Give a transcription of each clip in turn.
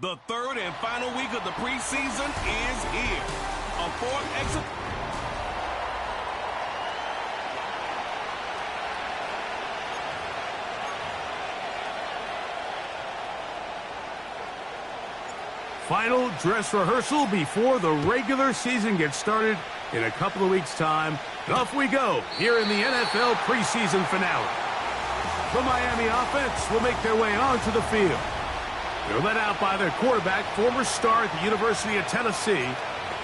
The third and final week of the preseason is here. A fourth exit. Final dress rehearsal before the regular season gets started in a couple of weeks' time. Off we go here in the NFL preseason finale. The Miami offense will make their way onto the field. They're led out by their quarterback, former star at the University of Tennessee.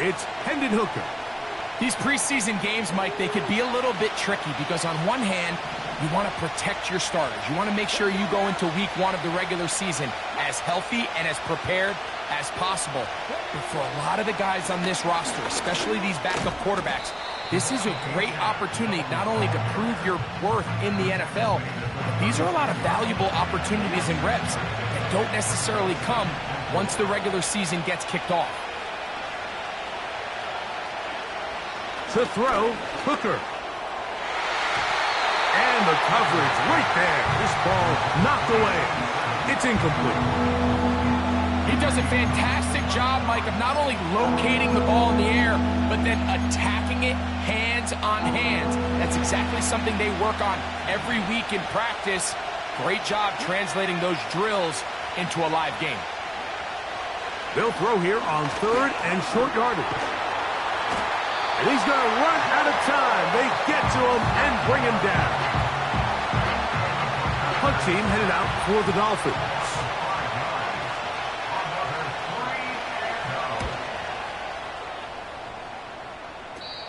It's Hendon Hooker. These preseason games, Mike, they could be a little bit tricky because on one hand, you want to protect your starters. You want to make sure you go into week one of the regular season as healthy and as prepared as possible. But for a lot of the guys on this roster, especially these backup quarterbacks, this is a great opportunity not only to prove your worth in the NFL, but these are a lot of valuable opportunities and reps that don't necessarily come once the regular season gets kicked off. To throw, Hooker. And the coverage right there. This ball knocked away. It's incomplete. He does a fantastic job, Mike, of not only locating the ball in the air, but then attacking it hands on hands. That's exactly something they work on every week in practice. Great job translating those drills into a live game. They'll throw here on third and short yardage. And he's going to run out of time. They get to him and bring him down. Punt team headed out for the Dolphins.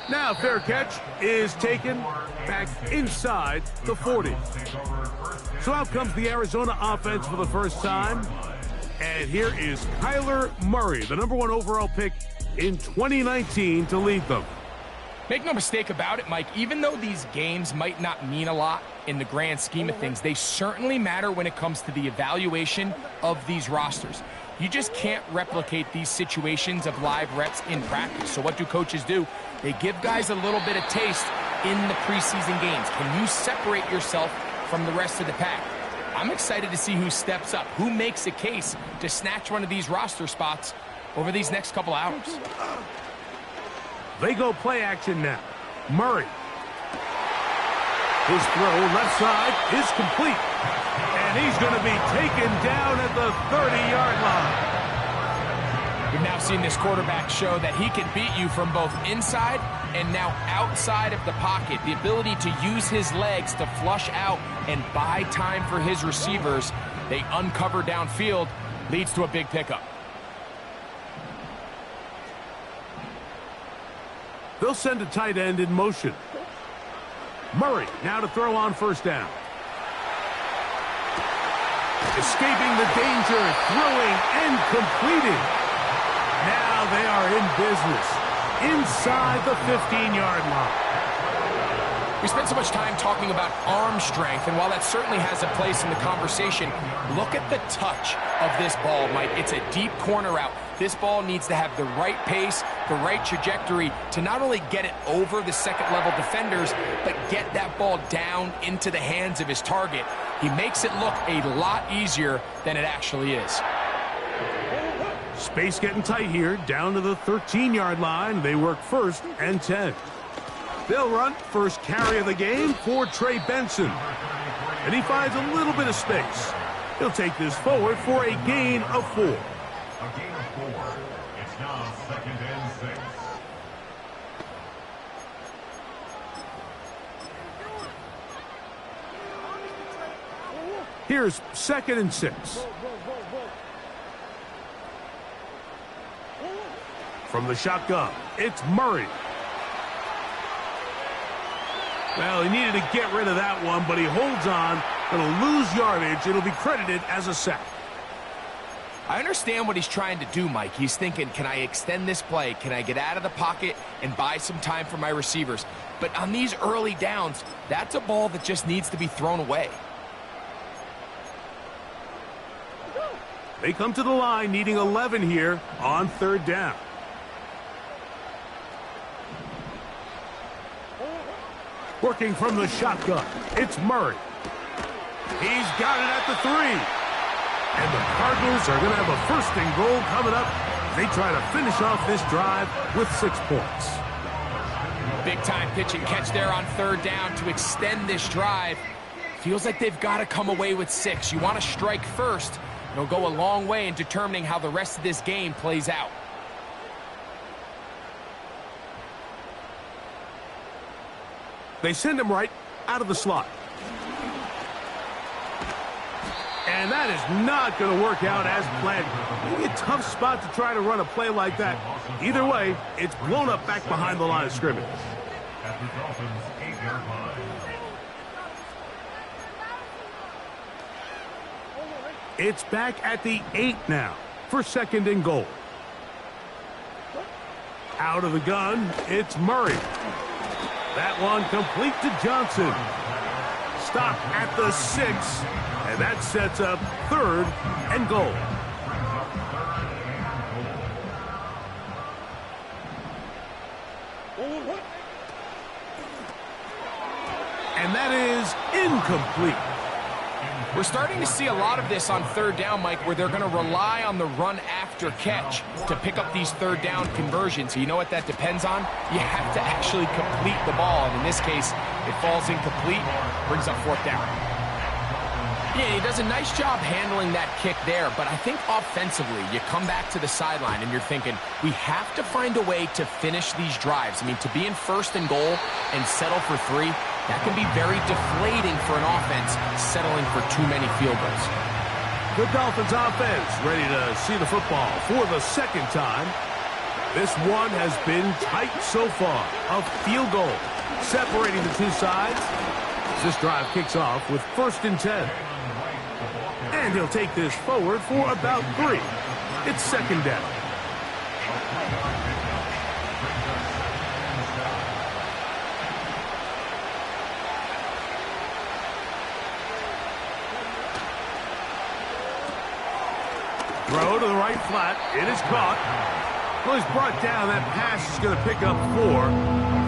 Now fair catch is taken back inside the 40. So out comes the Arizona offense for the first time. And here is Kyler Murray, the #1 overall pick in 2019 to lead them. Make no mistake about it, Mike, even though these games might not mean a lot in the grand scheme of things, they certainly matter when it comes to the evaluation of these rosters. You just can't replicate these situations of live reps in practice. So what do coaches do? They give guys a little bit of taste in the preseason games. Can you separate yourself from the rest of the pack? I'm excited to see who steps up, who makes a case to snatch one of these roster spots over these next couple hours. They go play action now. Murray. His throw left side is complete. And he's going to be taken down at the 30-yard line. We've now seen this quarterback show that he can beat you from both inside and now outside of the pocket. The ability to use his legs to flush out and buy time for his receivers. They uncover downfield, leads to a big pickup. They'll send a tight end in motion. Murray now to throw on first down. Escaping the danger, throwing and completing. Now they are in business inside the 15-yard line. We spent so much time talking about arm strength, and while that certainly has a place in the conversation, look at the touch of this ball, Mike. It's a deep corner route. This ball needs to have the right pace, the right trajectory to not only get it over the second-level defenders, but get that ball down into the hands of his target. He makes it look a lot easier than it actually is. Space getting tight here, down to the 13-yard line. They work first and 10. They'll run first carry of the game for Trey Benson. And he finds a little bit of space. He'll take this forward for a gain of 4. A gain of 4. It's now 2nd and 6. Here's 2nd and 6. From the shotgun, it's Murray. Well, he needed to get rid of that one, but he holds on. It'll lose yardage. It'll be credited as a sack. I understand what he's trying to do, Mike. He's thinking, can I extend this play? Can I get out of the pocket and buy some time for my receivers? But on these early downs, that's a ball that just needs to be thrown away. They come to the line needing 11 here on 3rd down. Working from the shotgun, it's Murray. He's got it at the 3. And the Cardinals are going to have a first and goal coming up. They try to finish off this drive with 6 points. Big-time pitch and catch there on third down to extend this drive. Feels like they've got to come away with 6. You want to strike first. It'll go a long way in determining how the rest of this game plays out. They send him right out of the slot. And that is not going to work out as planned. Maybe a tough spot to try to run a play like that. Either way, it's blown up back behind the line of scrimmage. At the Dolphins' 8-yard line. It's back at the 8 now for second and goal. Out of the gun, it's Murray. That one complete to Johnson. Stop at the 6, and that sets up third and goal. And that is incomplete. We're starting to see a lot of this on third down, Mike, where they're going to rely on the run after catch to pick up these third down conversions. So you know what that depends on? You have to actually complete the ball. And in this case, it falls incomplete, brings up fourth down. Yeah, he does a nice job handling that kick there, but I think offensively, you come back to the sideline and you're thinking, we have to find a way to finish these drives. I mean, to be in first and goal and settle for 3, that can be very deflating for an offense settling for too many field goals. The Dolphins offense ready to see the football for the second time. This one has been tight so far. A field goal separating the two sides. This drive kicks off with first and 10. And he'll take this forward for about 3. It's second down. Throw to the right flat. It is caught. Well, he's brought down. That pass is going to pick up 4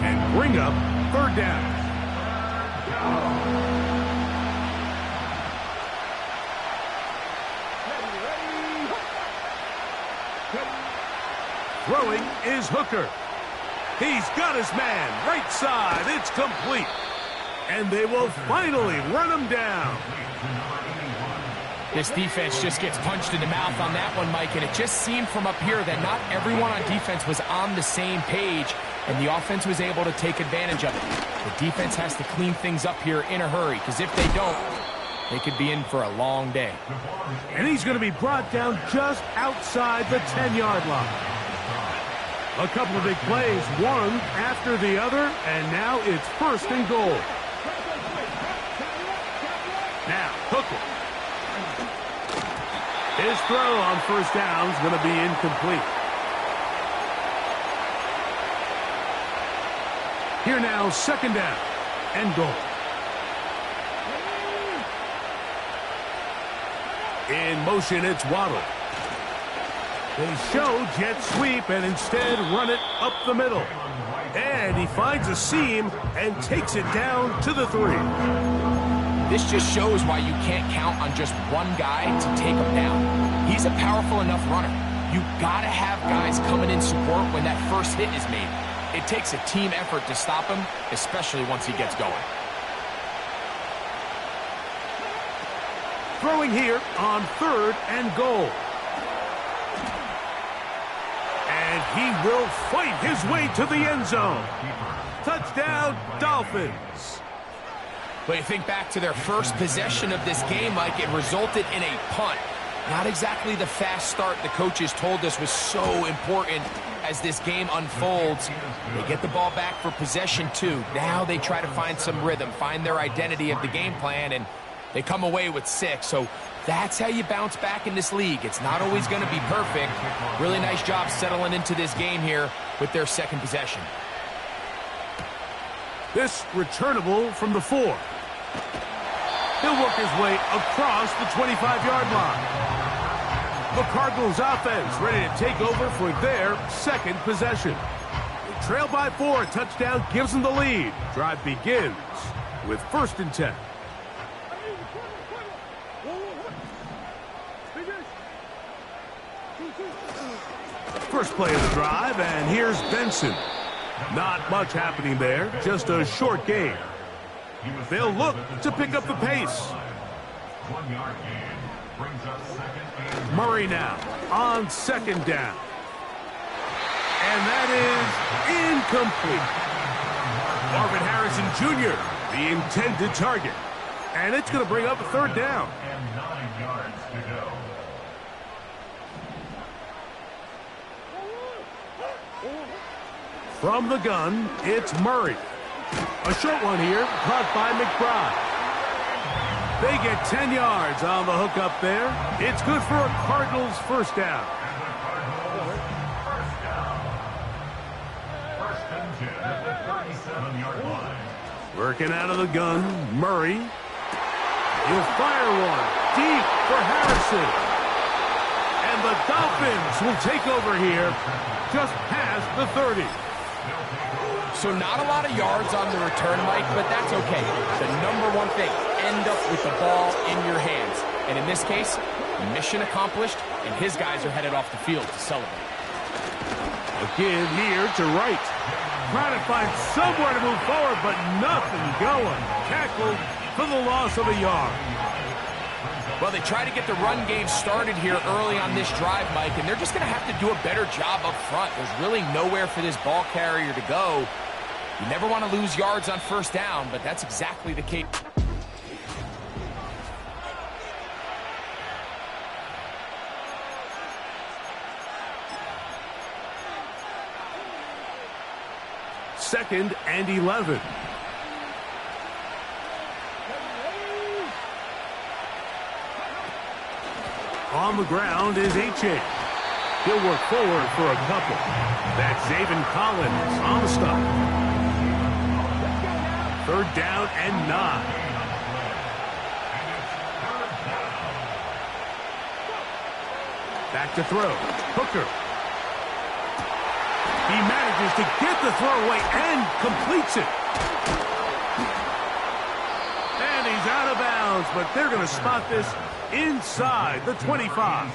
and bring up third down. Throwing is Hooker. He's got his man. Right side. It's complete. And they will finally run him down. This defense just gets punched in the mouth on that one, Mike, and it just seemed from up here that not everyone on defense was on the same page, and the offense was able to take advantage of it. The defense has to clean things up here in a hurry, because if they don't, they could be in for a long day. And he's going to be brought down just outside the 10-yard line. A couple of big plays, one after the other, and now it's first and goal. Now, Hooker. His throw on first down is going to be incomplete. Here now, second down and goal. In motion, it's Waddle. They show jet sweep and instead run it up the middle. And he finds a seam and takes it down to the 3. This just shows why you can't count on just one guy to take him down. He's a powerful enough runner. You gotta have guys coming in support when that first hit is made. It takes a team effort to stop him, especially once he gets going. Throwing here on third and goal. And he will fight his way to the end zone. Touchdown, Dolphins. But you think back to their first possession of this game, Mike, it resulted in a punt. Not exactly the fast start the coaches told us was so important as this game unfolds. They get the ball back for possession 2. Now they try to find some rhythm, find their identity of the game plan, and they come away with 6. So that's how you bounce back in this league. It's not always going to be perfect. Really nice job settling into this game here with their second possession. This returnable from the 4. He'll work his way across the 25-yard line. The Cardinals offense ready to take over for their second possession. They trail by 4. A touchdown gives them the lead. Drive begins with first and 10. First play of the drive, and here's Benson. Not much happening there, just a short game. They'll look to pick up the pace. 1 yard gain brings up second and Murray now on second down. And that is incomplete. Marvin Harrison Jr., the intended target. And it's going to bring up a third down. and 9 yards to go. From the gun, it's Murray. A short one here, caught by McBride. They get 10 yards on the hook up there. It's good for a Cardinals first down. First and 10 at the 37-yard line. Working out of the gun, Murray. He'll fire one deep for Harrison. And the Dolphins will take over here just past the 30. So not a lot of yards on the return, Mike, but that's okay. The number one thing, end up with the ball in your hands. And in this case, mission accomplished, and his guys are headed off the field to celebrate. A give here to Wright. Trying to find somewhere to move forward, but nothing going. Tackled for the loss of a yard. Well, they try to get the run game started here early on this drive, Mike, and they're just going to have to do a better job up front. There's really nowhere for this ball carrier to go. You never want to lose yards on first down, but that's exactly the case. Second and 11. On the ground is H.A. He'll work forward for a couple. That's Zaven Collins on the stop. Third down and 9. Back to throw. Hooker. He manages to get the throw away and completes it. And he's out of bounds, but they're going to spot this inside the 25.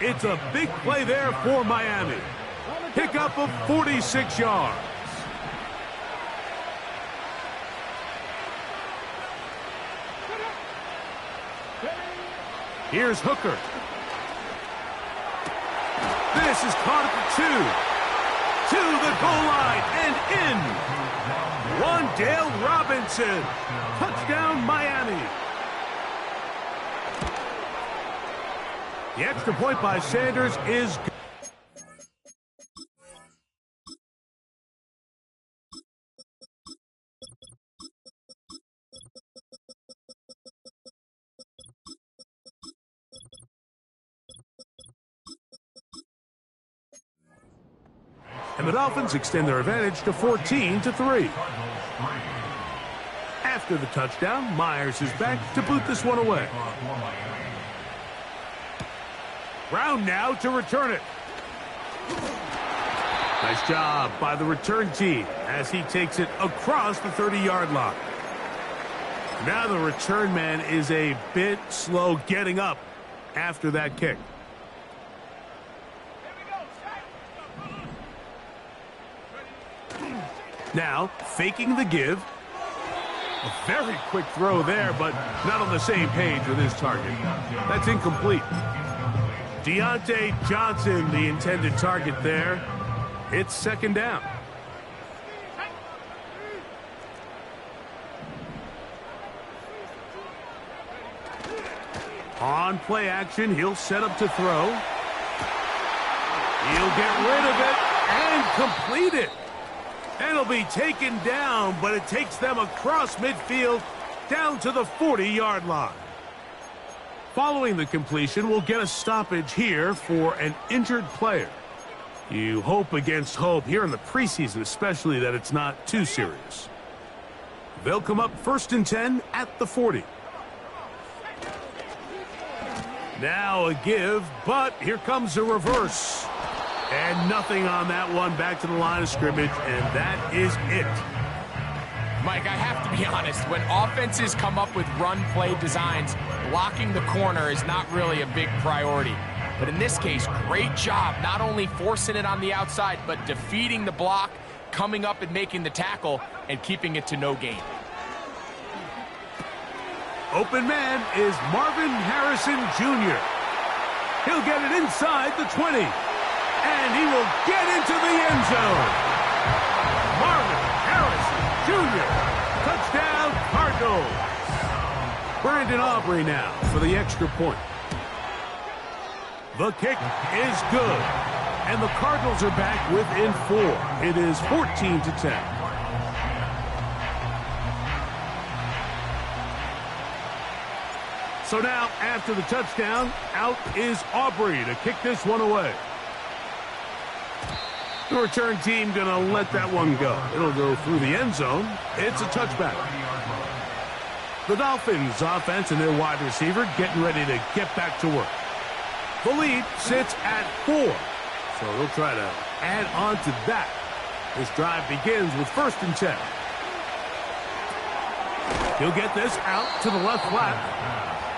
It's a big play there for Miami. Pickup of 46 yards. Here's Hooker. This is caught at the 2. To the goal line and in. Wan'Dale Robinson. Touchdown, Miami. The extra point by Sanders is good. And the Dolphins extend their advantage to 14-3. After the touchdown, Myers is back to boot this one away. Brown now to return it. Nice job by the return team as he takes it across the 30-yard line. Now the return man is a bit slow getting up after that kick. Now, faking the give. A very quick throw there, but not on the same page with his target. That's incomplete. Deontay Johnson, the intended target there. It's second down. On play action, he'll set up to throw. He'll get rid of it and complete it. It'll be taken down, but it takes them across midfield down to the 40-yard line. Following the completion, we'll get a stoppage here for an injured player. You hope against hope here in the preseason, especially that it's not too serious. They'll come up 1st and 10 at the 40. Now a give, but here comes a reverse. And nothing on that one, back to the line of scrimmage, and that is it. Mike, I have to be honest. When offenses come up with run play designs, blocking the corner is not really a big priority. But in this case, great job not only forcing it on the outside, but defeating the block, coming up and making the tackle, and keeping it to no gain. Open man is Marvin Harrison Jr. He'll get it inside the 20. And he will get into the end zone. Marvin Harrison Jr. Touchdown, Cardinals. Brandon Aubrey now for the extra point. The kick is good. And the Cardinals are back within 4. It is 14-10. So now, after the touchdown, out is Aubrey to kick this one away. The return team going to let that one go. It'll go through the end zone. It's a touchback. The Dolphins offense and their wide receiver getting ready to get back to work. The lead sits at 4. So they'll try to add on to that. This drive begins with 1st and 10. He'll get this out to the left flat.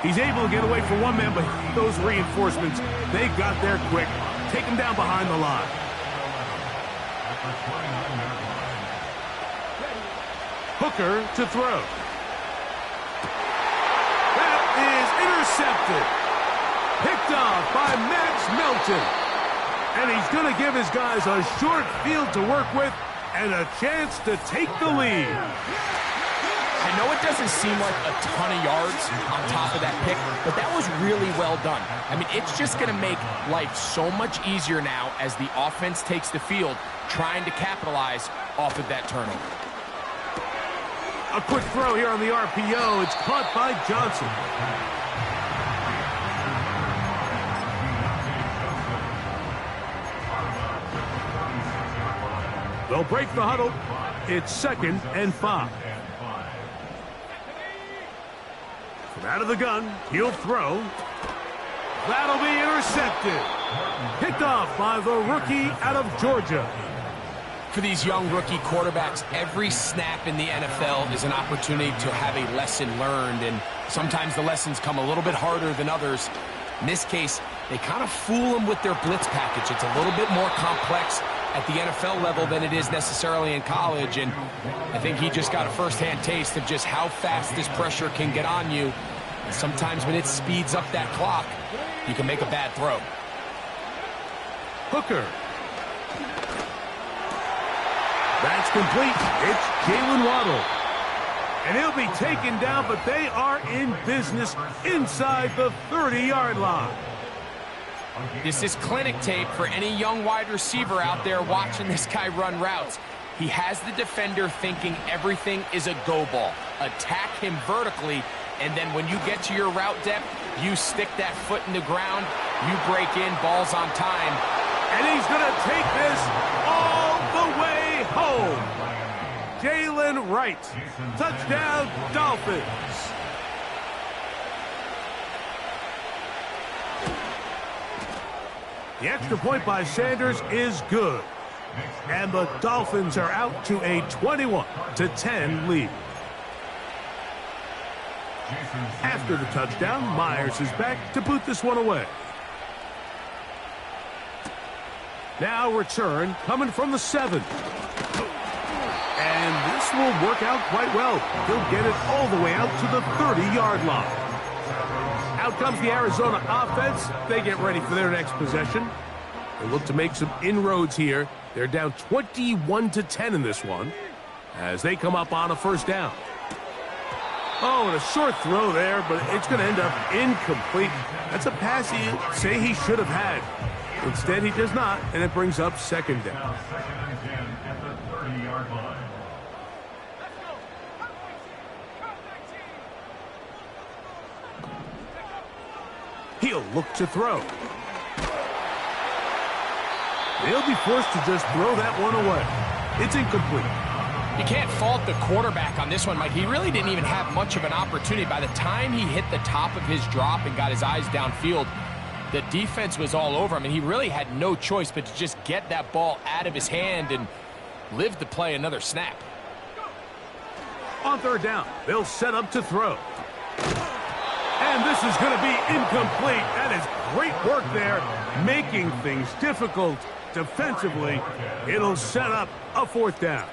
He's able to get away from one man, but those reinforcements, they got there quick. Take him down behind the line. Hooker to throw. That is intercepted. Picked off by Max Melton. And he's going to give his guys a short field to work with and a chance to take the lead. I know it doesn't seem like a ton of yards on top of that pick, but that was really well done. I mean, it's just going to make life so much easier now as the offense takes the field, trying to capitalize off of that turnover. A quick throw here on the RPO. It's caught by Johnson. They'll break the huddle. It's 2nd and 5. From out of the gun, he'll throw. That'll be intercepted. Picked off by the rookie out of Georgia. For these young rookie quarterbacks, every snap in the NFL is an opportunity to have a lesson learned, and sometimes the lessons come a little bit harder than others. In this case, they kind of fool them with their blitz package. It's a little bit more complex at the NFL level than it is necessarily in college, and I think he just got a first-hand taste of just how fast this pressure can get on you. And sometimes when it speeds up that clock, you can make a bad throw. Hooker. That's complete. It's Jalen Waddle. And he'll be taken down, but they are in business inside the 30-yard line. This is clinic tape for any young wide receiver out there watching this guy run routes. He has the defender thinking everything is a go ball. Attack him vertically, and then when you get to your route depth, you stick that foot in the ground, you break in, balls on time. And he's going to take this all the way home. Jalen Wright. Touchdown, Dolphins. The extra point by Sanders is good. And the Dolphins are out to a 21-10 lead. After the touchdown, Myers is back to put this one away. Now return coming from the 7. And this will work out quite well. He'll get it all the way out to the 30-yard line. Out comes the Arizona offense. They get ready for their next possession. They look to make some inroads here. They're down 21-10 in this one as they come up on a first down. Oh, and a short throw there, but it's going to end up incomplete. That's a pass he say he should have had. Instead, he does not, and it brings up 2nd down. He'll look to throw. They'll be forced to just throw that one away. It's incomplete. You can't fault the quarterback on this one, Mike. He really didn't even have much of an opportunity. By the time he hit the top of his drop and got his eyes downfield, the defense was all over him, and he really had no choice but to just get that ball out of his hand and live to play another snap. On 3rd down, they'll set up to throw. And this is going to be incomplete. That is great work there, making things difficult defensively. It'll set up a 4th down.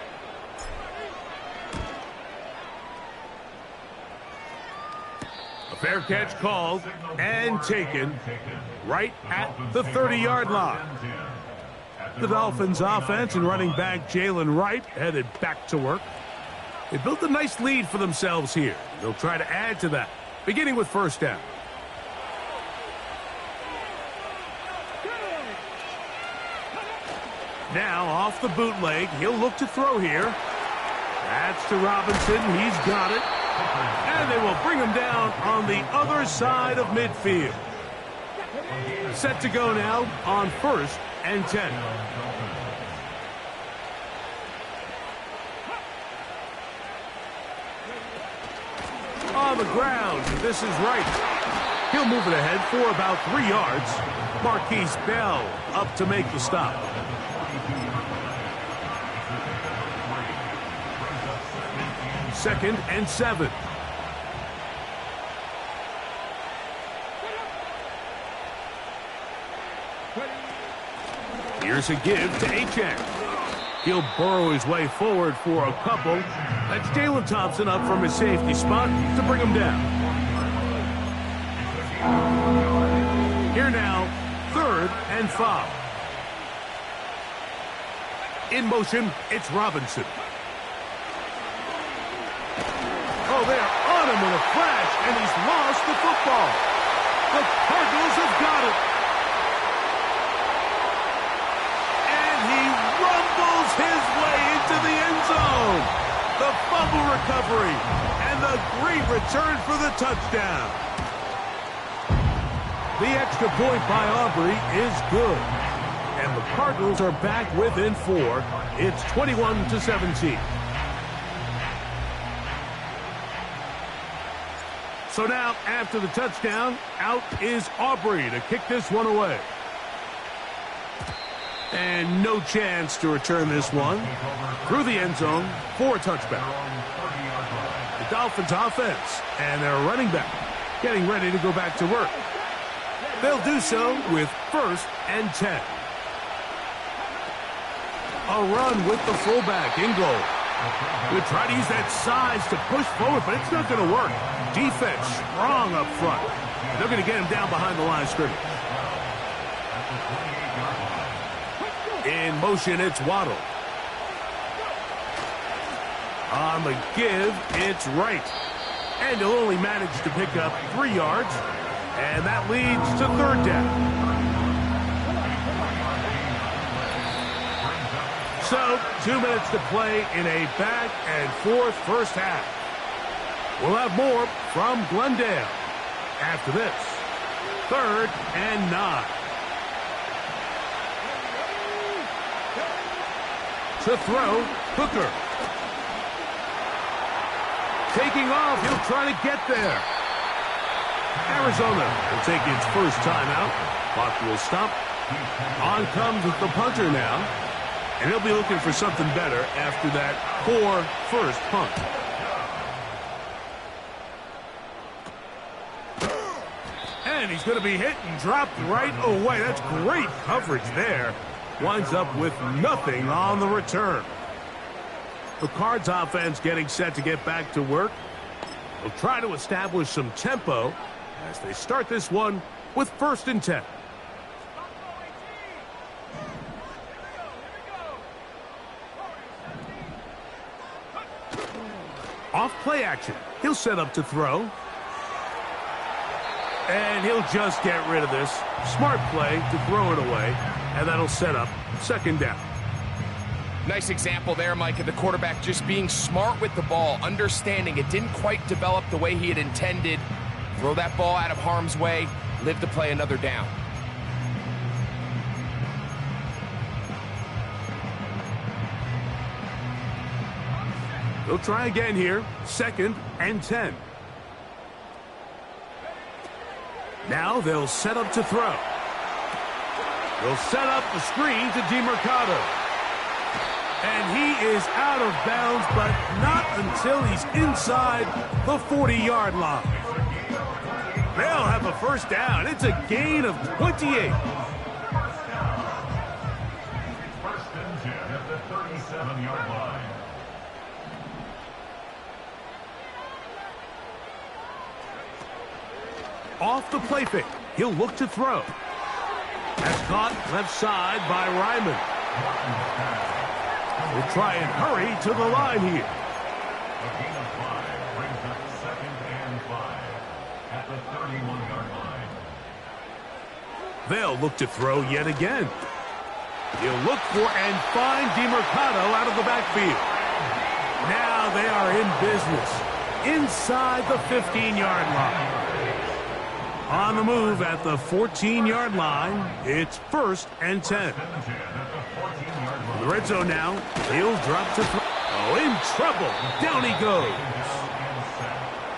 A fair catch called and taken right at the 30-yard line. The Dolphins offense and running back Jalen Wright headed back to work. They built a nice lead for themselves here. They'll try to add to that, beginning with 1st down. Now off the bootleg, he'll look to throw here. That's to Robinson. He's got it. And they will bring him down on the other side of midfield. Set to go now on 1st and 10. On the ground, this is right. He'll move it ahead for about 3 yards. Marquise Bell up to make the stop. Second and 7. Here's a give to Achane. He'll burrow his way forward for a couple. That's Jalen Thompson up from his safety spot to bring him down. Here now, 3rd and 5. In motion, it's Robinson. Oh, they are on him with a flash, and he's lost the football. The Cardinals have got it. And he rumbles his way into the end zone. The fumble recovery, and the great return for the touchdown. The extra point by Aubrey is good. And the Cardinals are back within 4. It's 21-17. So now, after the touchdown, out is Aubrey to kick this one away. And no chance to return this one through the end zone for a touchback. The Dolphins offense and their running back getting ready to go back to work. They'll do so with 1st and 10. A run with the fullback in goal. We'll try to use that size to push forward, but it's not going to work. Defense strong up front. They're going to get him down behind the line of scrimmage. In motion, it's Waddle. On the give, it's Wright. And he'll only manage to pick up 3 yards. And that leads to 3rd down. So, 2 minutes to play in a back-and-forth first half. We'll have more from Glendale after this. 3rd and 9. To throw, Hooker. Taking off, he'll try to get there. Arizona will take its first timeout. Clock will stop. On comes the punter now. And he'll be looking for something better after that poor first punt. And he's going to be hit and dropped right away. That's great coverage there. Winds up with nothing on the return. The Cards offense getting set to get back to work. They'll try to establish some tempo as they start this one with 1st and 10. Off play action. He'll set up to throw. And he'll just get rid of this. Smart play to throw it away. And that'll set up 2nd down. Nice example there, Mike, of the quarterback just being smart with the ball, understanding it didn't quite develop the way he had intended. Throw that ball out of harm's way, live to play another down. They'll try again here. 2nd and 10. Now they'll set up to throw. They'll set up the screen to DeMercado. And he is out of bounds, but not until he's inside the 40-yard line. They'll have a first down. It's a gain of 28. First and 10 at the 37-yard line. Off the play fake. He'll look to throw. That's caught left side by Ryman. We'll try and hurry to the line here. A gain of 5 brings up 2nd and 5 at the 31-yard line. They'll look to throw yet again. He'll look for and find DeMercado out of the backfield. Now they are in business inside the 15-yard line. On the move at the 14-yard line, it's 1st and 10. In the red zone now, he'll drop to throw. Oh, in trouble. Down he goes.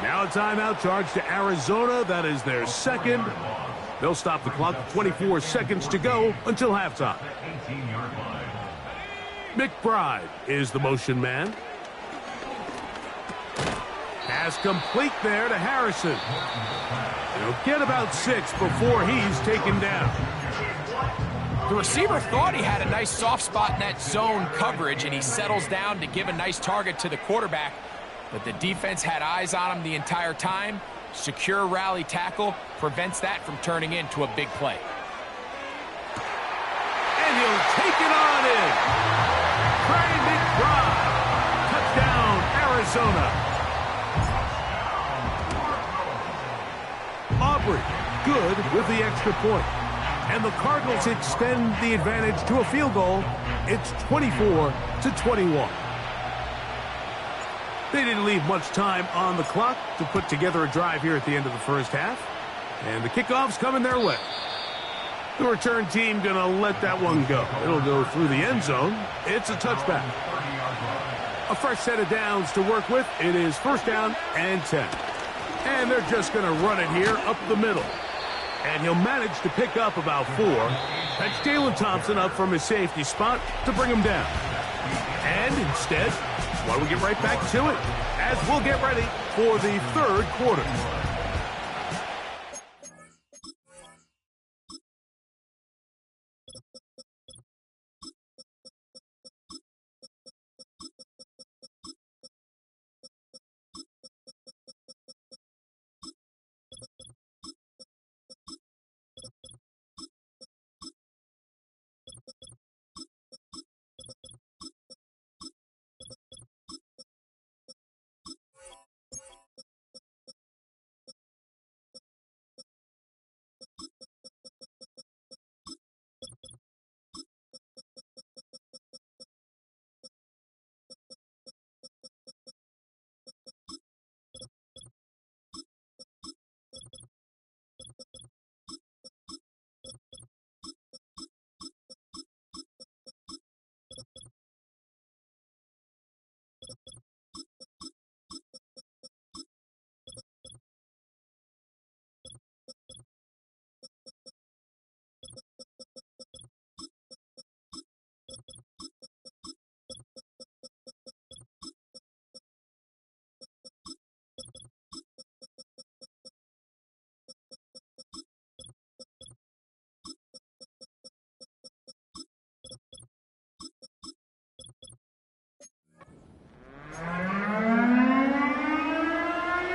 Now a timeout charge to Arizona. That is their second. They'll stop the clock. 24 seconds to go until halftime. McBride is the motion man. Pass complete there to Harrison. He'll get about 6 before he's taken down. The receiver thought he had a nice soft spot in that zone coverage, and he settles down to give a nice target to the quarterback. But the defense had eyes on him the entire time. Secure rally tackle prevents that from turning into a big play. And he'll take it on in. Trey McBride. Touchdown, Arizona. Aubrey, good with the extra point. And the Cardinals extend the advantage to a field goal. It's 24-21. They didn't leave much time on the clock to put together a drive here at the end of the first half. And the kickoff's coming their way. The return team going to let that one go. It'll go through the end zone. It's a touchback. A fresh set of downs to work with. It is 1st down and 10. And they're just going to run it here up the middle. And he'll manage to pick up about 4. That's Jalen Thompson up from his safety spot to bring him down. And instead, why don't we get right back to it as we'll get ready for the 3rd quarter.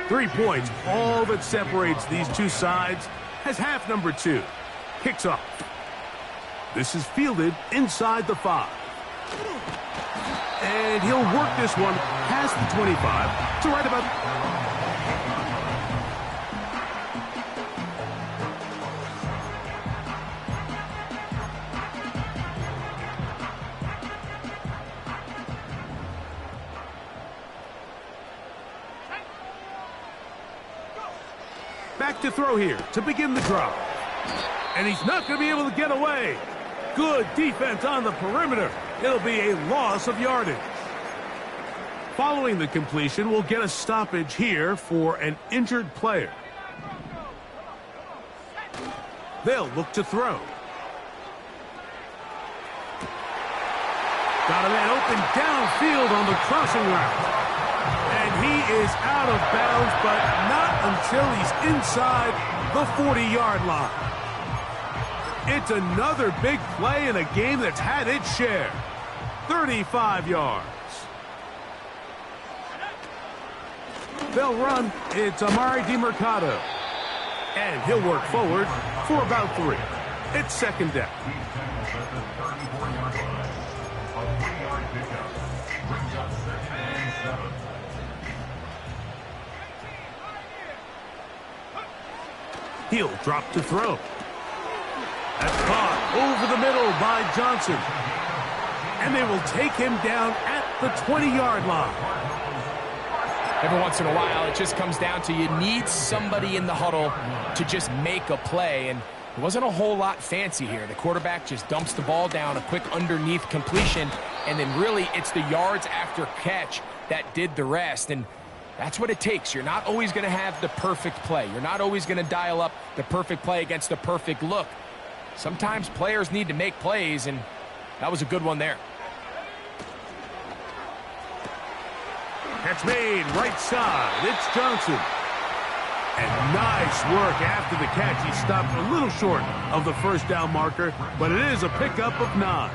Three points, all that separates these two sides, as half number 2 kicks off. This is fielded inside the 5. And he'll work this one past the 25 to right about... Back to throw here to begin the drive. And he's not going to be able to get away. Good defense on the perimeter. It'll be a loss of yardage. Following the completion, we'll get a stoppage here for an injured player. They'll look to throw. Got a man open downfield on the crossing route. And He is out of bounds, but not until he's inside the 40-yard line. It's another big play in a game that's had its share. 35 yards. They'll run. It's Amari DeMercado. And he'll work forward for about 3. It's second down. He'll drop to throw. That's caught over the middle by Johnson. And they will take him down at the 20-yard line. Every once in a while, it just comes down to you need somebody in the huddle to just make a play, and it wasn't a whole lot fancy here. The quarterback just dumps the ball down, a quick underneath completion, and then really it's the yards after catch that did the rest, and that's what it takes. You're not always going to have the perfect play. You're not always going to dial up the perfect play against the perfect look. Sometimes players need to make plays, and that was a good one there. Catch made, right side. It's Johnson. And nice work after the catch. He stopped a little short of the first down marker, but it is a pickup of 9.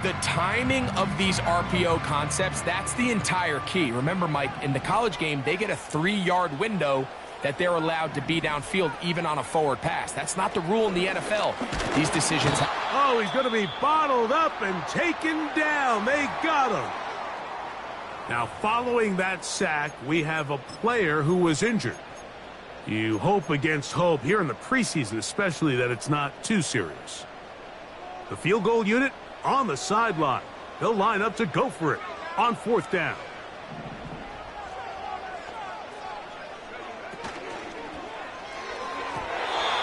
The timing of these RPO concepts, that's the entire key. Remember, Mike, in the college game, they get a 3-yard window that they're allowed to be downfield even on a forward pass. That's not the rule in the NFL. These decisions... Oh, he's going to be bottled up and taken down. They got him. Now, following that sack, we have a player who was injured. You hope against hope here in the preseason, especially, that it's not too serious. The field goal unit on the sideline. They'll line up to go for it on 4th down.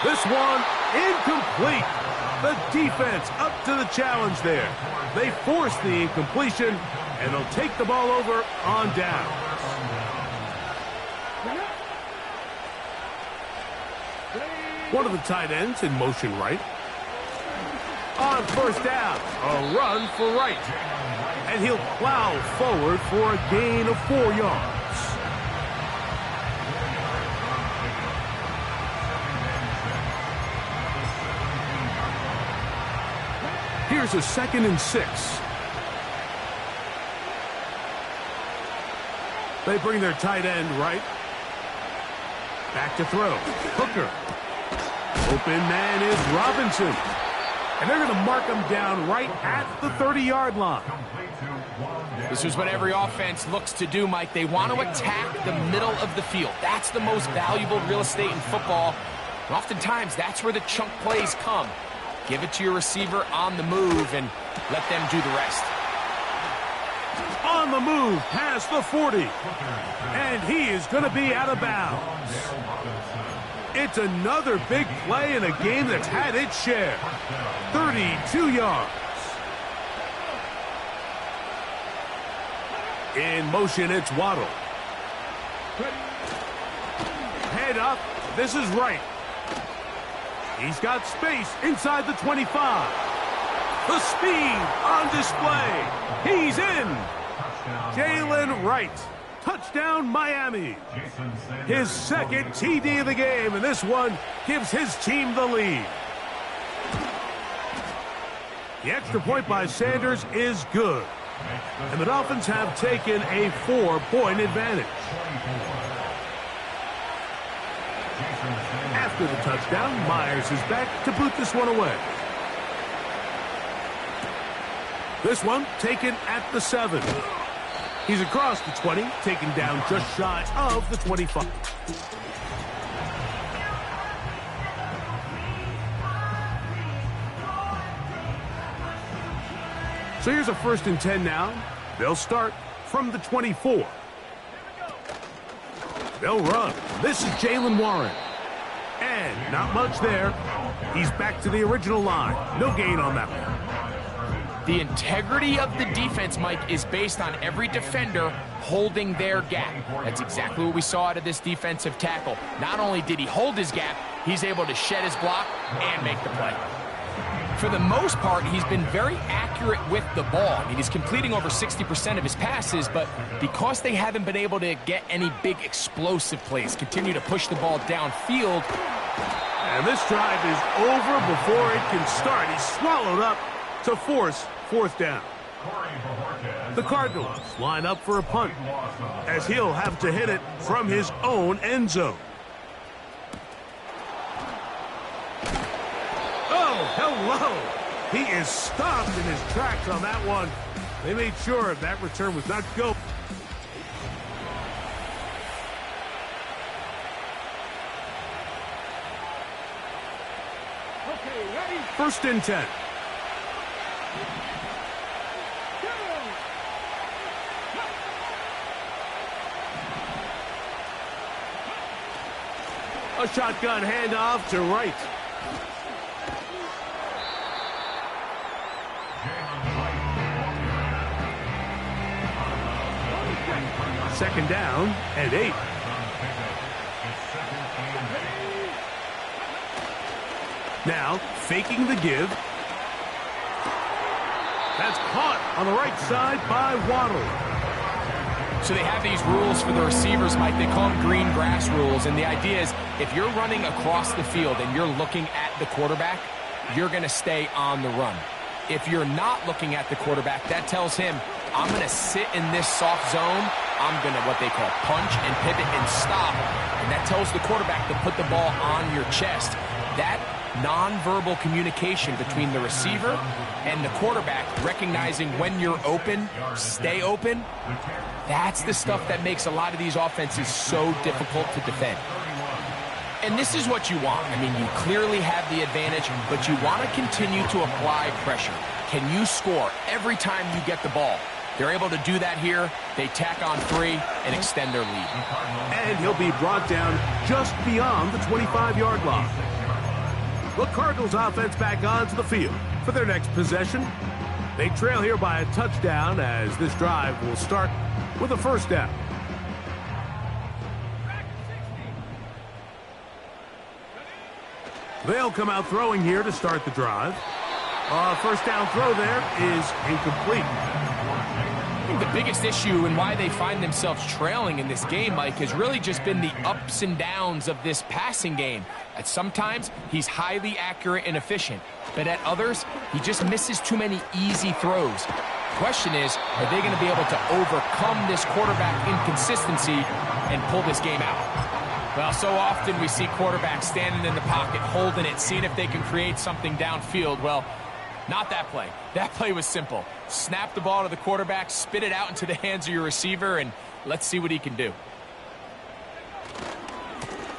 This one incomplete. The defense up to the challenge there. They force the incompletion, and they'll take the ball over on down. One of the tight ends in motion right. On 1st down, a run for right. And he'll plow forward for a gain of 4 yards. Here's a 2nd and 6. They bring their tight end right. Back to throw. Hooker. Open man is Robinson. And they're going to mark him down right at the 30-yard line. This is what every offense looks to do, Mike. They want to attack the middle of the field. That's the most valuable real estate in football. And oftentimes, that's where the chunk plays come. Give it to your receiver on the move and let them do the rest. On the move, past the 40. And he is going to be out of bounds. It's another big play in a game that's had its share. 32 yards. In motion, it's Waddle. Head up. This is right. He's got space inside the 25. The speed on display. He's in. Jalen Wright. Touchdown, Miami. His 2nd TD of the game, and this one gives his team the lead. The extra point by Sanders is good. And the Dolphins have taken a 4-point advantage. After the touchdown, Myers is back to boot this one away. This one taken at the 7. He's across the 20, taken down just shy of the 25. So here's a 1st and 10 now. They'll start from the 24. They'll run. This is Jaylen Warren. And not much there. He's back to the original line. No gain on that one. The integrity of the defense, Mike, is based on every defender holding their gap. That's exactly what we saw out of this defensive tackle. Not only did he hold his gap, he's able to shed his block and make the play. For the most part, he's been very accurate with the ball. I mean, he's completing over 60% of his passes, but because they haven't been able to get any big explosive plays, continue to push the ball downfield. And this drive is over before it can start. He's swallowed up to force fourth down. The Cardinals line up for a punt, as he'll have to hit it from his own end zone. Oh, hello! He is stopped in his tracks on that one. They made sure that return was not go. Okay, ready? First and 10. A shotgun handoff to right. Second down and 8. Now, faking the give. That's caught on the right side by Waddle. So they have these rules for the receivers, Mike. They call them green grass rules. And the idea is if you're running across the field and you're looking at the quarterback, you're going to stay on the run. If you're not looking at the quarterback, that tells him, I'm going to sit in this soft zone. I'm going to what they call punch and pivot and stop. And that tells the quarterback to put the ball on your chest. That nonverbal communication between the receiver and the quarterback, recognizing when you're open, stay open, that's the stuff that makes a lot of these offenses so difficult to defend. And this is what you want. I mean, you clearly have the advantage, but you want to continue to apply pressure. Can you score every time you get the ball? They're able to do that here. They tack on 3 and extend their lead. And he'll be brought down just beyond the 25-yard line. The Cardinals offense back onto the field for their next possession. They trail here by a touchdown as this drive will start with a first down. They'll come out throwing here to start the drive. First down throw there is incomplete. I think the biggest issue and why they find themselves trailing in this game, Mike, has really just been the ups and downs of this passing game. At sometimes, he's highly accurate and efficient, but at others, he just misses too many easy throws. The question is, are they going to be able to overcome this quarterback inconsistency and pull this game out? Well, so often we see quarterbacks standing in the pocket, holding it, seeing if they can create something downfield. Well, not that play. That play was simple. Snap the ball to the quarterback, spit it out into the hands of your receiver, and let's see what he can do.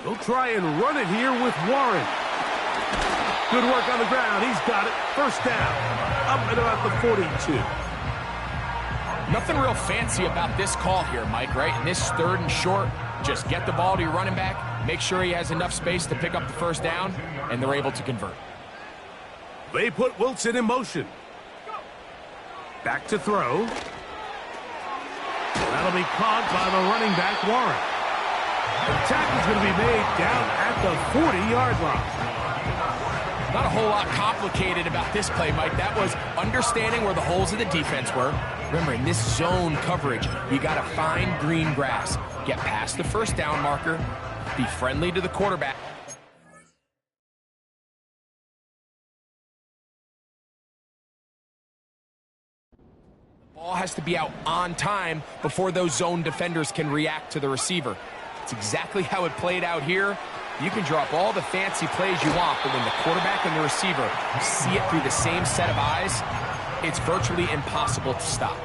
They'll try and run it here with Warren. Good work on the ground. He's got it. First down. Up at about the 42. Nothing real fancy about this call here, Mike, right? In this third and short, just get the ball to your running back, make sure he has enough space to pick up the first down, and they're able to convert. They put Wilson in motion. Back to throw. That'll be caught by the running back, Warren. The tackle's going to be made down at the 40-yard line. Not a whole lot complicated about this play, Mike. That was understanding where the holes of the defense were. Remember, in this zone coverage, you got to find green grass. Get past the first down marker. Be friendly to the quarterback. Ball has to be out on time before those zone defenders can react to the receiver. It's exactly how it played out here. You can drop all the fancy plays you want, but when the quarterback and the receiver see it through the same set of eyes, it's virtually impossible to stop.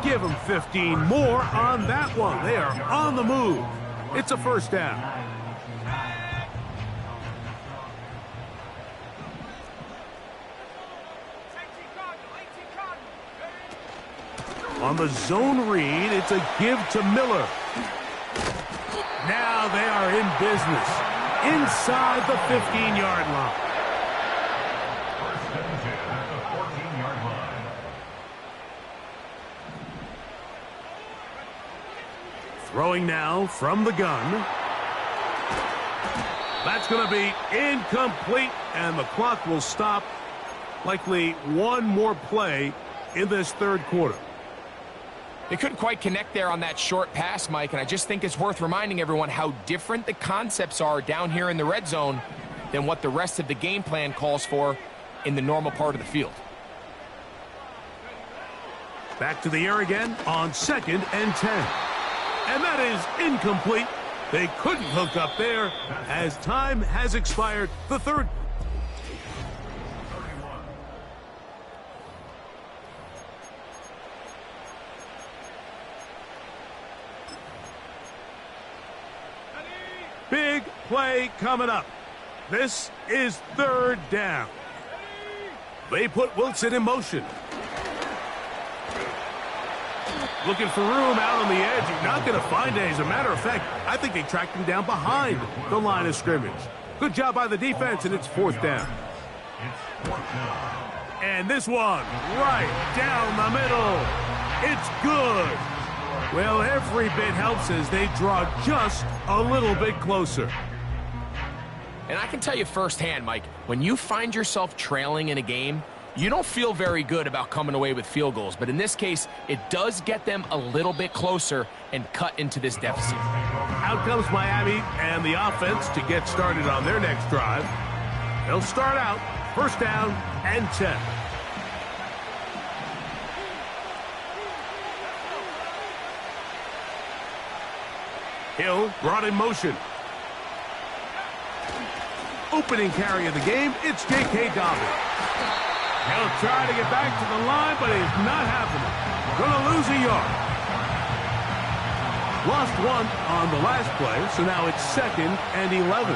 Give them 15 more on that one. They are on the move. It's a first down. On the zone read, it's a give to Miller. Now they are in business inside the 15-yard line. First and 10 at the 14-yard line. Throwing now from the gun. That's going to be incomplete, and the clock will stop Likely one more play in this third quarter. They couldn't quite connect there on that short pass, Mike, and I just think it's worth reminding everyone how different the concepts are down here in the red zone than what the rest of the game plan calls for in the normal part of the field. Back to the air again on 2nd and 10. And that is incomplete. They couldn't hook up there as time has expired. The third. Big play coming up. This is 3rd down. They put Wilson in motion. Looking for room out on the edge. He's not going to find it. As a matter of fact, I think they tracked him down behind the line of scrimmage. Good job by the defense, and it's 4th down. And this one, right down the middle. It's good. Well, every bit helps as they draw just a little bit closer. And I can tell you firsthand, Mike, when you find yourself trailing in a game, you don't feel very good about coming away with field goals. But in this case, it does get them a little bit closer and cut into this deficit. Out comes Miami and the offense to get started on their next drive. They'll start out 1st down and 10. Hill brought in motion. Opening carry of the game, it's J.K. Dobbins. He'll try to get back to the line, but it's not happening. Gonna lose a yard. Lost one on the last play, so now it's 2nd and 11.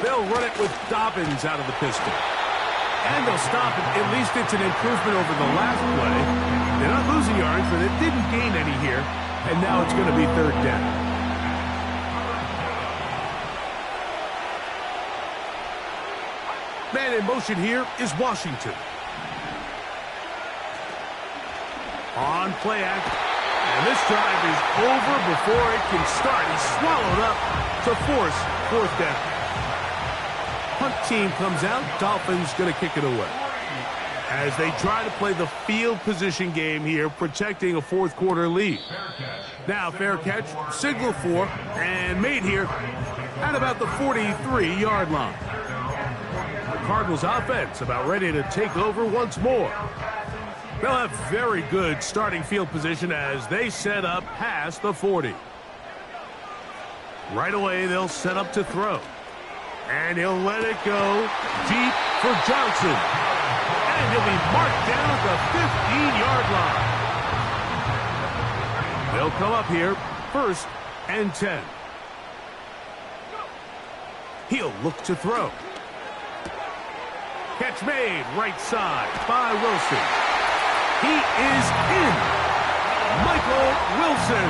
They'll run it with Dobbins out of the pistol. And they'll stop it. At least it's an improvement over the last play. They're not losing yards, but it didn't gain any here. And now it's going to be 3rd down. Man in motion here is Washington. On play act. And this drive is over before it can start. He's swallowed up to force 4th down. Punt team comes out. Dolphins going to kick it away. As they try to play the field position game here, protecting a 4th quarter lead. Now fair catch, signal for, and made here at about the 43-yard line. Cardinals offense about ready to take over once more. They'll have very good starting field position as they set up past the 40. Right away, they'll set up to throw. And he'll let it go deep for Johnson. And he'll be marked down at the 15-yard line. They'll come up here 1st and 10. He'll look to throw. Catch made right side by Wilson. He is in. Michael Wilson.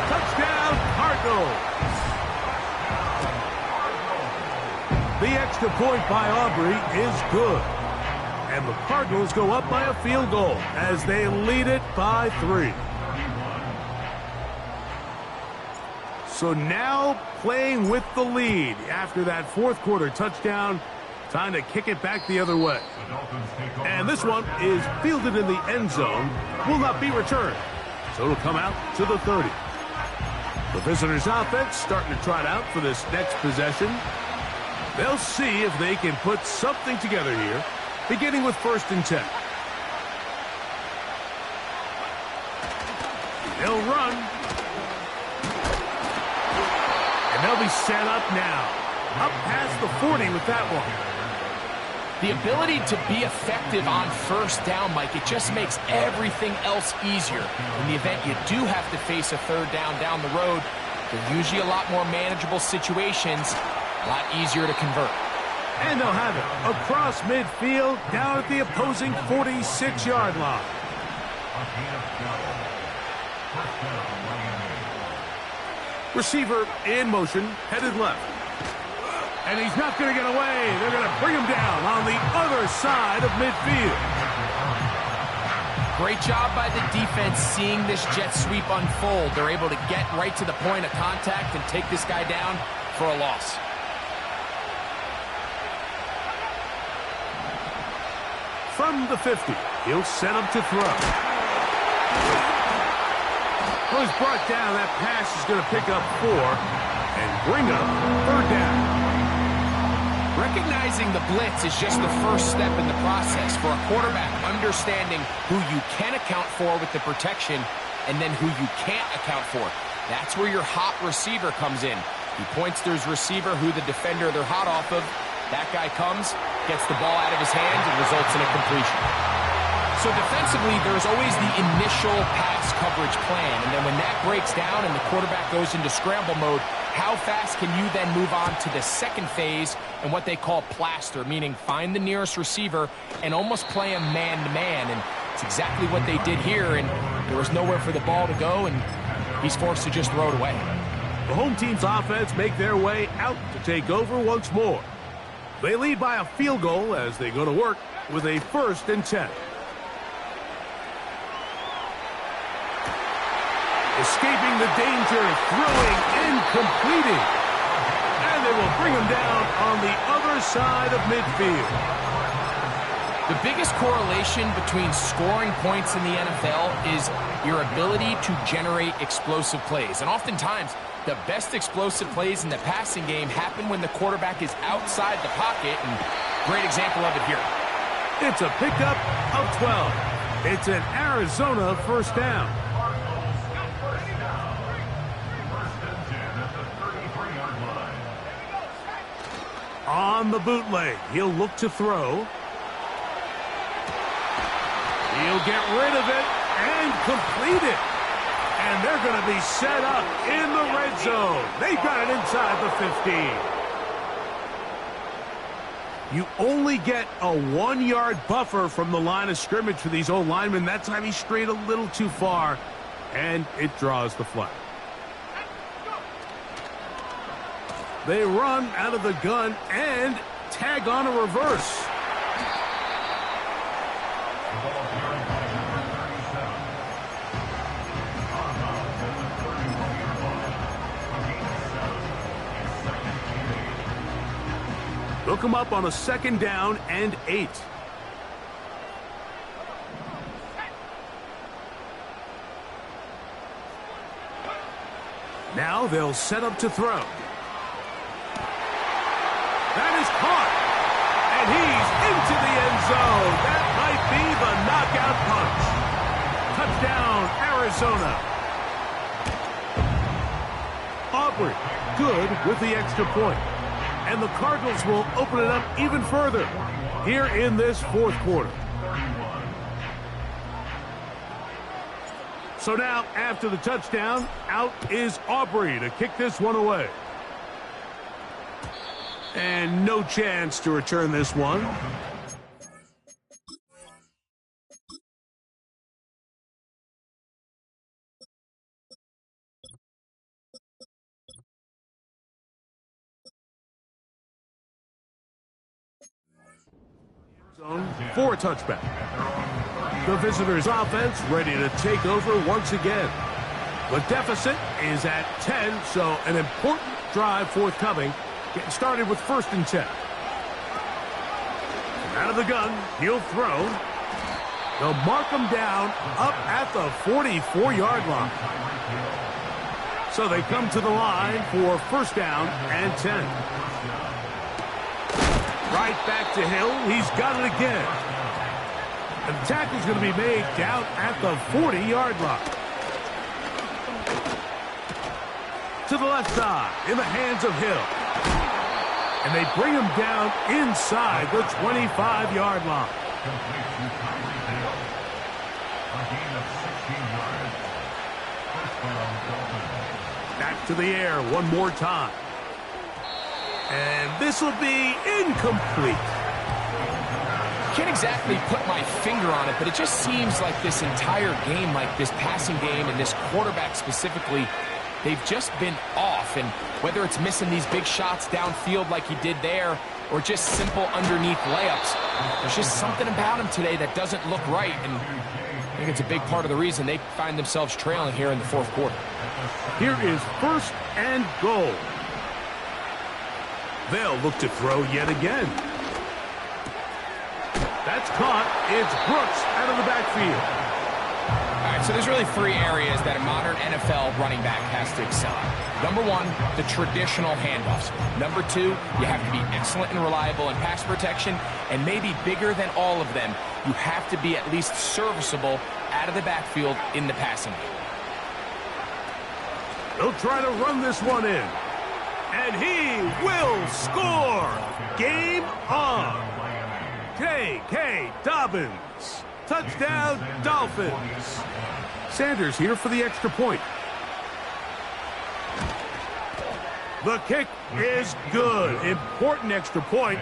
Touchdown, Cardinals. The extra point by Aubrey is good. And the Cardinals go up by a field goal as they lead it by 3. So now playing with the lead after that 4th quarter touchdown. Time to kick it back the other way. And this one is fielded in the end zone. Will not be returned. So it'll come out to the 30. The visitors' offense starting to trot out for this next possession. They'll see if they can put something together here, beginning with 1st and 10. They'll run. And they'll be set up now. Up past the 40 with that one. The ability to be effective on 1st down, Mike, it just makes everything else easier. In the event you do have to face a 3rd down the road, they're usually a lot more manageable situations, a lot easier to convert. And they'll have it across midfield, down at the opposing 46-yard line. Receiver in motion, headed left. And he's not going to get away. They're going to bring him down on the other side of midfield. Great job by the defense seeing this jet sweep unfold. They're able to get right to the point of contact and take this guy down for a loss. From the 50, he'll set up to throw. Well, he's brought down. That pass is going to pick up 4 and bring up 3rd down. Recognizing the blitz is just the first step in the process for a quarterback, understanding who you can account for with the protection and then who you can't account for. That's where your hot receiver comes in. He points to his receiver, who the defender they're hot off of. That guy comes, gets the ball out of his hands, and results in a completion. So defensively, there's always the initial pass coverage plan, and then when that breaks down and the quarterback goes into scramble mode, how fast can you then move on to the second phase and what they call plaster, meaning find the nearest receiver and almost play him man-to-man, and it's exactly what they did here, and there was nowhere for the ball to go, and he's forced to just throw it away. The home team's offense make their way out to take over once more. They lead by a field goal as they go to work with a 1st and 10. Escaping the danger, throwing and completing. And they will bring him down on the other side of midfield. The biggest correlation between scoring points in the NFL is your ability to generate explosive plays. And oftentimes, the best explosive plays in the passing game happen when the quarterback is outside the pocket, and great example of it here. It's a pickup of 12. It's an Arizona 1st down. On the bootleg, he'll look to throw. He'll get rid of it and complete it. And they're going to be set up in the red zone. They've got it inside the 15. You only get a 1-yard buffer from the line of scrimmage for these old linemen. That time he strayed a little too far, and it draws the flag. They run out of the gun and tag on a reverse. Look him up on a 2nd down and 8. Now they'll set up to throw. That is caught. And he's into the end zone. That might be the knockout punch. Touchdown, Arizona. Aubrey, good with the extra point. And the Cardinals will open it up even further here in this 4th quarter. So now, after the touchdown, out is Aubrey to kick this one away. And no chance to return this one. For a touchback. The visitors' offense ready to take over once again. The deficit is at 10, so an important drive forthcoming. Getting started with 1st and 10. Out of the gun, he'll throw. They'll mark him down up at the 44-yard line. So they come to the line for 1st down and 10. Right back to Hill. He's got it again. And the tackle's going to be made down at the 40-yard line. To the left side, in the hands of Hill. And they bring him down inside the 25-yard line. Back to the air one more time. And this will be incomplete. Can't exactly put my finger on it, but it just seems like this entire game, like this passing game and this quarterback specifically, they've just been off. And whether it's missing these big shots downfield like he did there or just simple underneath layups, there's just something about him today that doesn't look right. And I think it's a big part of the reason they find themselves trailing here in the 4th quarter. Here is 1st and goal. They'll look to throw yet again. That's It's caught. It's Brooks out of the backfield. All right, so there's really three areas that a modern NFL running back has to excel at. Number one, the traditional handoffs. Number two, you have to be excellent and reliable in pass protection. And maybe bigger than all of them, you have to be at least serviceable out of the backfield in the passing game. He'll try to run this one in. And he will score. Game on. J.K. Dobbins. Touchdown, Dolphins. Sanders here for the extra point. The kick is good. Important extra point.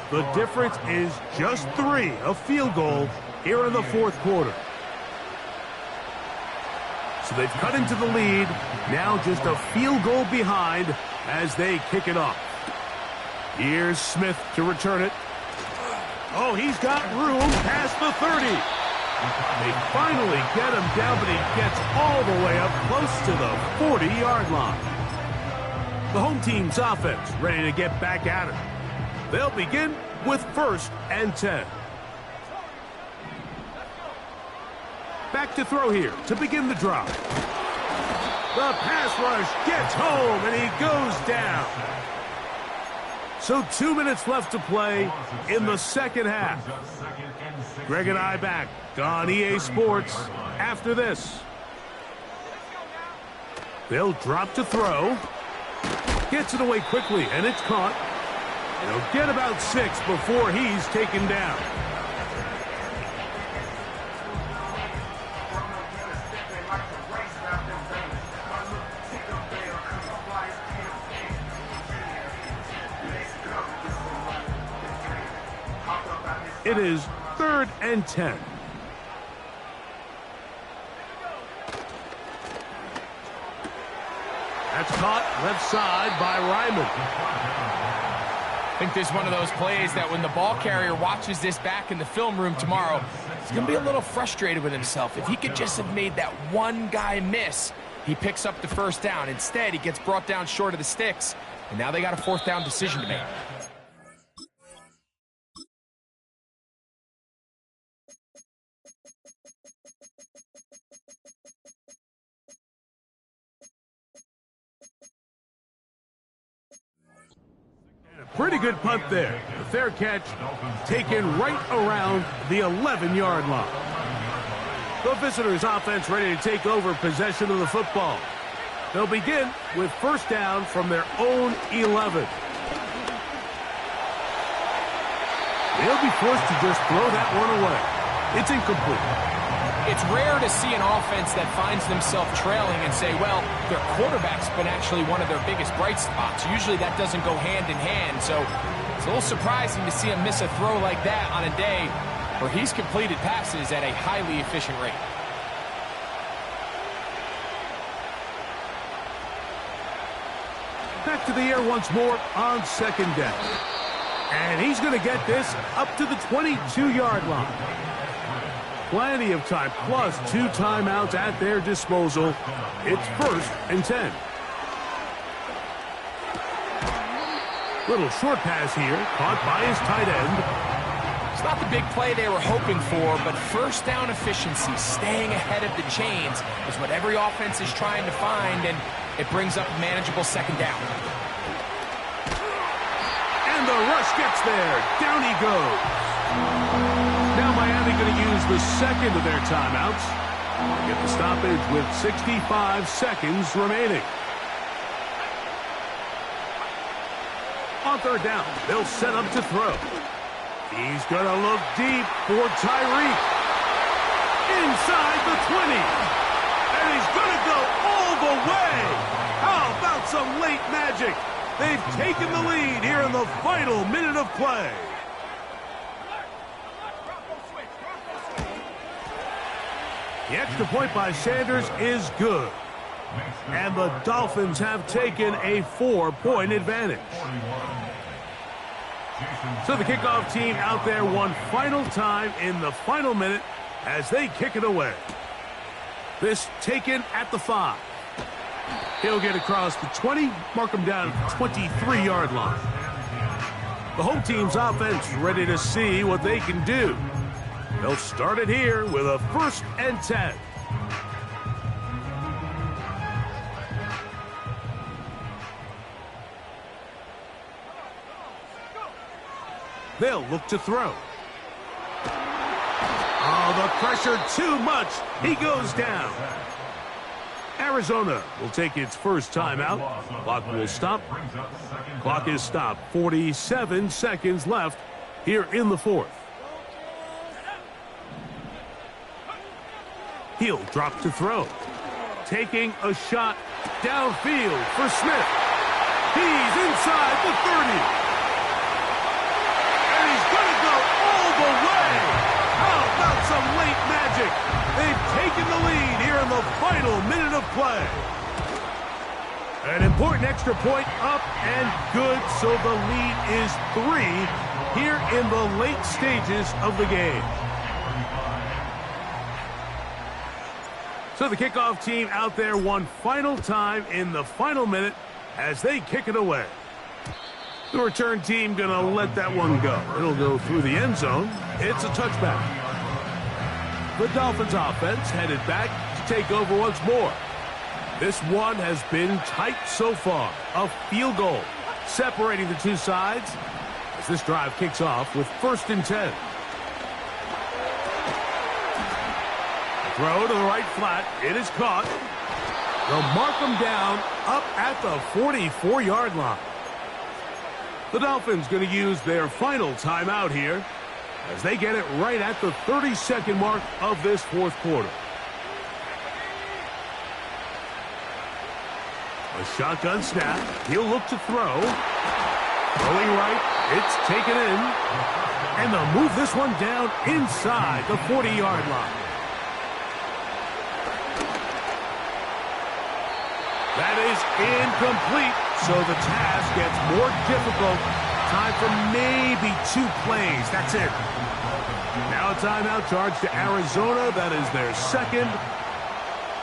The difference is just 3, a field goal here in the fourth quarter. So they've cut into the lead. Now just a field goal behind as they kick it off. Here's Smith to return it. Oh, he's got room past the 30. They finally get him down, but he gets all the way up close to the 40-yard line. The home team's offense ready to get back at it. They'll begin with 1st and 10. Back to throw here to begin the drive. The pass rush gets home, and he goes down. So 2 minutes left to play in the second half. Greg and I back on EA Sports after this. They'll drop to throw. Gets it away quickly, and it's caught. He'll get about 6 before he's taken down. It is 3rd and 10. That's caught left side by Ryman. I think this is one of those plays that when the ball carrier watches this back in the film room tomorrow, he's going to be a little frustrated with himself. If he could just have made that one guy miss, he picks up the first down. Instead, he gets brought down short of the sticks, and now they got a 4th down decision to make. Pretty good punt there. The fair catch taken right around the 11-yard line. The visitors' offense ready to take over possession of the football. They'll begin with 1st down from their own 11. They'll be forced to just throw that one away. It's incomplete. It's rare to see an offense that finds themselves trailing and say, well, their quarterback's been actually one of their biggest bright spots. Usually that doesn't go hand in hand, so it's a little surprising to see him miss a throw like that on a day where he's completed passes at a highly efficient rate. Back to the air once more on 2nd down. And he's going to get this up to the 22-yard line. Plenty of time, plus 2 timeouts at their disposal. It's 1st and 10. Little short pass here, caught by his tight end. It's not the big play they were hoping for, but 1st down efficiency, staying ahead of the chains, is what every offense is trying to find, and it brings up a manageable 2nd down. And the rush gets there. Down he goes. Now Miami going to use the 2nd of their timeouts. Get the stoppage with 65 seconds remaining. On 3rd down, they'll set up to throw. He's going to look deep for Tyreek. Inside the 20. And he's going to go all the way. How about some late magic? They've taken the lead here in the final minute of play. The extra point by Sanders is good. And the Dolphins have taken a 4-point advantage. So the kickoff team out there one final time in the final minute as they kick it away. This taken at the 5. He'll get across the 20, mark him down at the 23-yard line. The home team's offense ready to see what they can do. They'll start it here with a 1st and 10. They'll look to throw. Oh, the pressure too much. He goes down. Arizona will take its first timeout. Clock will stop. Clock is stopped. 47 seconds left here in the 4th. He'll drop to throw. Taking a shot downfield for Smith. He's inside the 30. And he's going to go all the way. How about some late magic? They've taken the lead here in the final minute of play. An important extra point up and good, so the lead is 3 here in the late stages of the game. So the kickoff team out there one final time in the final minute as they kick it away. The return team going to let that one go. It'll go through the end zone. It's a touchback. The Dolphins offense headed back to take over once more. This one has been tight so far. A field goal separating the two sides as this drive kicks off with 1st and 10. Throw to the right flat. It is caught. They'll mark them down up at the 44-yard line. The Dolphins going to use their final timeout here as they get it right at the 30-second mark of this 4th quarter. A shotgun snap. He'll look to throw. Going right. It's taken in. And they'll move this one down inside the 40-yard line. That is incomplete, so the task gets more difficult. Time for maybe 2 plays. That's it. Now a timeout charge to Arizona. That is their 2nd.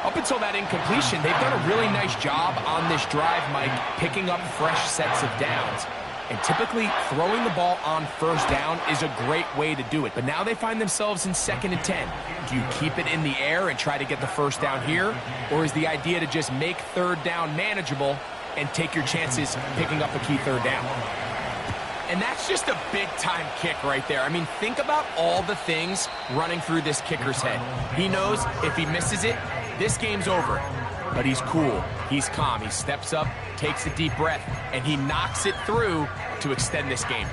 Up until that incompletion, they've done a really nice job on this drive, Mike, picking up fresh sets of downs. And typically, throwing the ball on 1st down is a great way to do it. But now they find themselves in 2nd and 10. Do you keep it in the air and try to get the 1st down here? Or is the idea to just make 3rd down manageable and take your chances picking up a key 3rd down? And that's just a big-time kick right there. I mean, think about all the things running through this kicker's head. He knows if he misses it, this game's over. But he's cool. He's calm. He steps up, takes a deep breath, and he knocks it through to extend this game.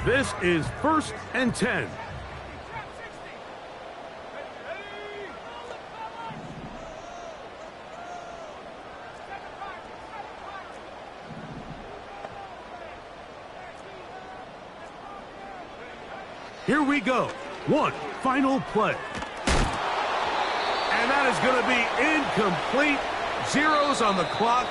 This is 1st and 10. Here we go. One final play. And that is going to be incomplete. Zeros on the clock.